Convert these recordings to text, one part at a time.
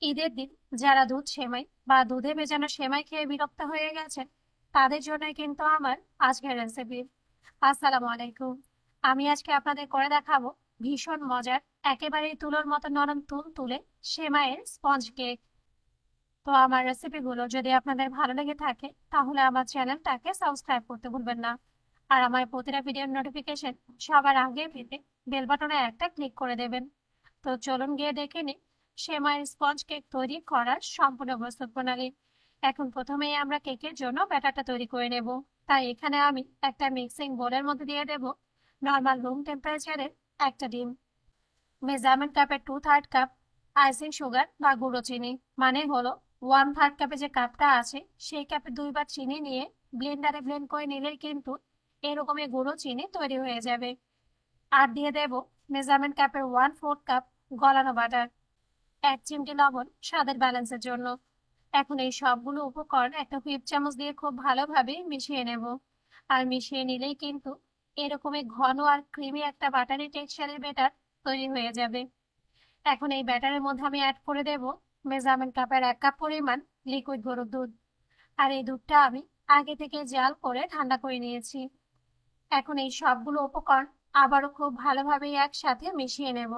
ঈদের দিন যারা দুধ সেমাই বা দুধে ভেজানো সেমাই খেয়ে বিরক্ত হয়ে গেছেন, তাদের জন্য কিন্তু আমার আজকের রেসিপি। আসসালামু আলাইকুম। আমি আজকে আপনাদের করে দেখাবো ভীষণ মজার, একেবারেই তুলোর মতো নরম তুল তুলে সেমাইয়ের স্পঞ্জ কেক। তো আমার রেসিপিগুলো যদি আপনাদের ভালো লেগে থাকে, তাহলে আমার চ্যানেলটাকে সাবস্ক্রাইব করতে ভুলবেন না। আর আমার প্রতিটা ভিডিওর নোটিফিকেশন সবার আগে পেতে বেল বাটনে একটা ক্লিক করে দেবেন। তো চলুন গিয়ে দেখে নিই সেমাইয়ের স্পঞ্জ কেক তৈরি করার সম্পূর্ণ প্রস্তুত প্রণালী। এখন প্রথমেই আমরা কেকের জন্য ব্যাটারটা তৈরি করে নেব। তাই এখানে আমি একটা মিক্সিং বোলের মধ্যে দিয়ে দেব নর্মাল রুম টেম্পারেচারের একটা ডিম, মেজারমেন্ট কাপের 2/3 কাপ আইসিং সুগার বা গুঁড়ো চিনি, মানে হলো 1/3 কাপে যে কাপটা আছে সেই কাপে 2 বার চিনি নিয়ে ব্লেন্ডারে ব্লেন্ড করে নিলেই কিন্তু এরকমই গুঁড়ো চিনি তৈরি হয়ে যাবে। আর দিয়ে দেব মেজারমেন্ট কাপের 1/4 কাপ গলানো বাটার, 1 চিমটি লবণ স্বাদের ব্যালেন্সের জন্য। এখন এই সবগুলো উপকরণ একটা হুইপ চামচ দিয়ে খুব ভালোভাবে মিশিয়ে নেব। আর মিশিয়ে নিলেই কিন্তু এরকমই ঘন আর ক্রিমি একটা বাটারি টেক্সচারের ব্যাটার তৈরি হয়ে যাবে। এখন এই ব্যাটারের মধ্যে আমি অ্যাড করে দেব মেজারমেন্ট কাপের 1 কাপ পরিমাণ লিকুইড গরুর দুধ। আর এই দুধটা আমি আগে থেকে জাল করে ঠান্ডা করে নিয়েছি। এখন এই সবগুলো উপকরণ আবারও খুব ভালোভাবে একসাথে মিশিয়ে নেব।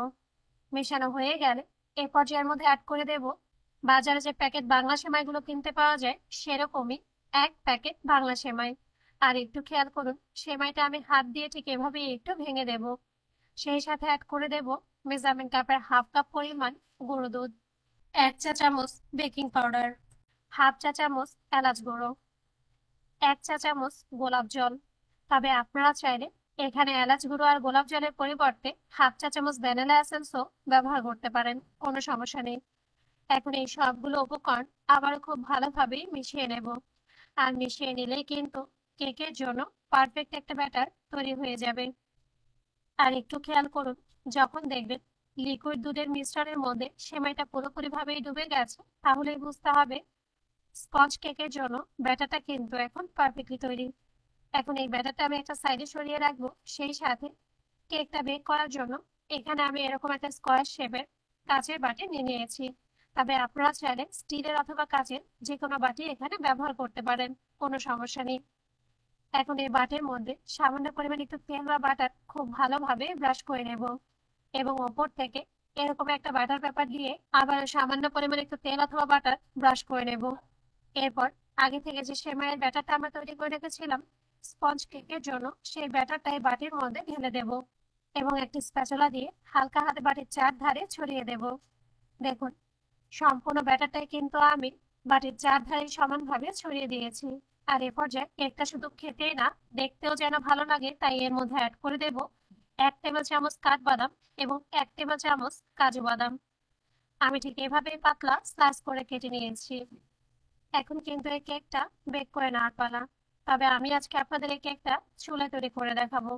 মেশানো হয়ে গেলে এ পর্যায়ের মধ্যে অ্যাড করে দেব বাজারে যে প্যাকেট বাংলা সেমাইগুলো কিনতে পাওয়া যায় সেরকমই 1 প্যাকেট বাংলা সেমাই। আর একটু খেয়াল করুন, সেমাইটা আমি হাত দিয়ে ঠিক এভাবেই একটু ভেঙে দেব। সেই সাথে অ্যাড করে দেব মেজারমেন্ট কাপের 1/2 কাপ পরিমাণ গুঁড়ো দুধ, 1 চা চামচ বেকিং পাউডার, 1/2 চা চামচ এলাচ গুঁড়ো, 1 চা চামচ গোলাপ জল। তবে আপনারা চাইলে এখানে এলাচ গুঁড়ো আর গোলাপ জলের পরিবর্তে 1/2 চা চামচ ভ্যানিলা এসেন্সও ব্যবহার করতে পারেন, কোনো সমস্যা নেই। এখন এই সবগুলো উপকরণ আবার খুব ভালোভাবে মিশিয়ে নেব। আর মিশিয়ে নিলেই কিন্তু কেকের জন্য পারফেক্ট একটা ব্যাটার তৈরি হয়ে যাবে। আর একটু খেয়াল করুন, যখন দেখবেন লিকুইড দুধের মিশ্রণের মধ্যে সেমাইটা পুরোপুরি ভাবেই ডুবে গেছে, তাহলেই বুঝতে হবে স্পঞ্জ কেকের জন্য ব্যাটারটা কিন্তু এখন পারফেক্টলি তৈরি। এখন এই ব্যাটারটা আমি একটা সাইডে সরিয়ে রাখবো। সেই সাথে কেকটা বেক করার জন্য এখানে আমি এরকম একটা স্কোয়ার শেপের কাচের বাটি নিয়ে নিয়েছি। তবে আপনারা চাইলে স্টিলের অথবা কাচের যে কোনো বাটি এখানে ব্যবহার করতে পারেন, কোনো সমস্যা নেই। এখন এই বাটির মধ্যে সামান্য পরিমাণ একটু তেল বা বাটার খুব ভালোভাবে ব্রাশ করে নেব, এবং ওপর থেকে এরকম একটা বাটার পেপার দিয়ে আবার সামান্য পরিমাণ একটু তেল অথবা বাটার ব্রাশ করে নেব। এরপর আগে থেকে যে সেমাইয়ের ব্যাটারটা আমরা তৈরি করে রেখেছিলাম স্পঞ্জ কেকের জন্য, সেই ব্যাটারটাই বাটির মধ্যে ঢেলে দেব এবং একটি স্প্যাচুলা দিয়ে হালকা হাতে বাটির চারধারে ছড়িয়ে দেব। দেখুন, সম্পূর্ণ ব্যাটারটাই কিন্তু আমি বাটির চারধারে সমানভাবে ছড়িয়ে দিয়েছি। আর এ পর্যায়ে কেকটা শুধু খেতেই না, দেখতেও যেন ভালো লাগে, তাই এর মধ্যে অ্যাড করে দেব 1 টেবিল চামচ কাঠবাদাম এবং 1 টেবিল চামচ কাজু বাদাম। আমি ঠিক এভাবেই পাতলা স্লাইস করে কেটে নিয়েছি। এখন কিন্তু এই কেকটা বেক করে নেওয়ার পালা। তবে আমি আজকে আপনাদের এই কেকটা চুলায় তৈরি করে দেখাবো,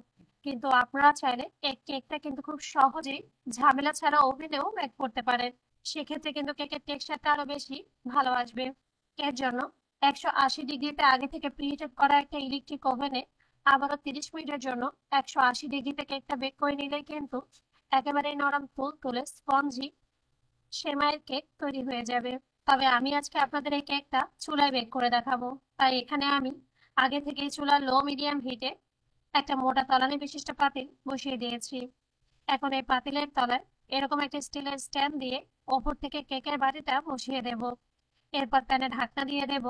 কিন্তু আপনারা চাইলে এই কেকটা কিন্তু খুব সহজেই ঝামেলা ছাড়া ওভেনেও বেক করতে পারেন। সেক্ষেত্রে কিন্তু কেকের টেক্সচারটা আরো বেশি ভালো আসবে। এর জন্য 180 ডিগ্রিতে আগে থেকে প্রিহিটেড করা একটা ইলেকট্রিক ওভেনে আবারও 30 মিনিটের জন্য 180 ডিগ্রিতে কেকটা বেক করে নিলেই কিন্তু একেবারে নরম তুল তুলে স্পঞ্জি সেমাইয়ের কেক তৈরি হয়ে যাবে। তবে আমি আজকে আপনাদের এই কেকটা চুলায় বেক করে দেখাবো, তাই এখানে আমি আগে থেকেই চুলার লো মিডিয়াম হিটে একটা মোটা তলানি বিশিষ্ট পাতিল বসিয়ে দিয়েছি। এখন এই পাতিলের তলায় এরকম একটা স্টিলের স্ট্যান্ড দিয়ে ওপর থেকে কেকের বাটিটা বসিয়ে দেব। এরপর প্যানে ঢাকনা দিয়ে দেব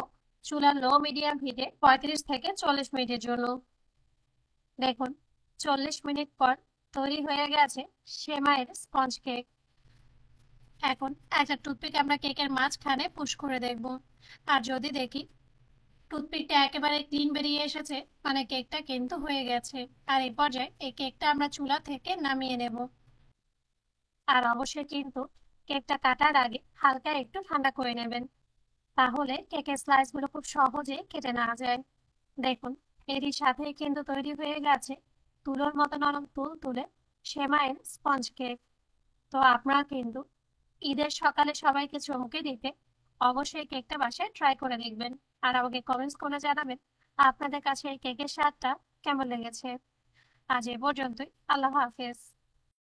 চুলার লো মিডিয়াম হিটে 35 থেকে 40 মিনিটের জন্য। দেখুন, 40 মিনিট পর তৈরি হয়ে গেছে সেমাইয়ের স্পঞ্জ কেক। এখন একটা টুথপিক আমরা কেকের মাঝখানে পুশ করে দেখব। আর যদি দেখি টুথপিকটা একেবারে ক্লিন বেরিয়ে এসেছে, মানে কেকটা কিন্তু হয়ে গেছে। আর এই পর্যায়ে এই কেকটা আমরা চুলা থেকে নামিয়ে নেব। আর অবশ্যই কিন্তু কেকটা কাটার আগে হালকা একটু ঠান্ডা করে নেবেন, তাহলে কেকের স্লাইস গুলো খুব সহজে কেটে নেওয়া যায়। দেখুন, এরই সাথেই কিন্তু তৈরি হয়ে গেছে তুলোর মতো নরম তুল তুলে সেমাইয়ের স্পঞ্জ কেক। তো আপনারা কিন্তু ঈদের সকালে সবাইকে চমকে দিতে অবশ্যই কেকটা বাসায় ট্রাই করে দেখবেন। আর আমাকে কমেন্টস করে জানাবেন আপনাদের কাছে এই কেকের স্বাদটা কেমন লেগেছে। আজ এ পর্যন্তই। আল্লাহ হাফেজ।